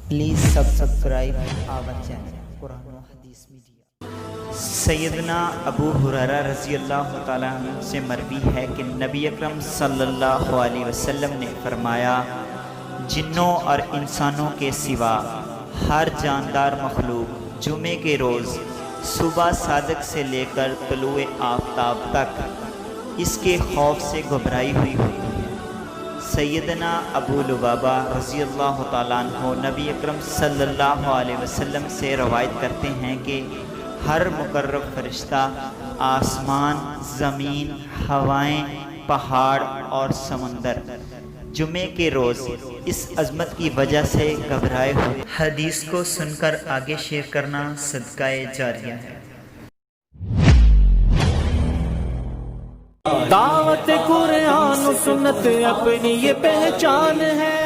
Please subscribe our channel قرآن و حدیث media. سیدنا ابو ہریرہ رضی اللہ تعالیٰ عنہ سے مروی ہے کہ نبی اکرم صلی اللہ علیہ وسلم نے فرمایا، جنوں اور انسانوں کے سوا ہر جاندار مخلوق جمعے کے روز صبح صادق سے لے کر طلوع آفتاب تک اس کے خوف سے گھبرائی ہوئی ہوتی ہے۔ سیدنا ابو لبابہ رضی اللہ تعالیٰ عنہ نبی اکرم صلی اللہ علیہ وسلم سے روایت کرتے ہیں کہ ہر مقرب فرشتہ آسمان، زمین، ہوائیں، پہاڑ اور سمندر جمعے کے روز اس عظمت کی وجہ سے گھبرائے ہوئے۔ حدیث کو سن کر آگے شیئر کرنا صدقہ جاریہ ہے۔ دعوت قرآن و سنت اپنی یہ پہچان ہے۔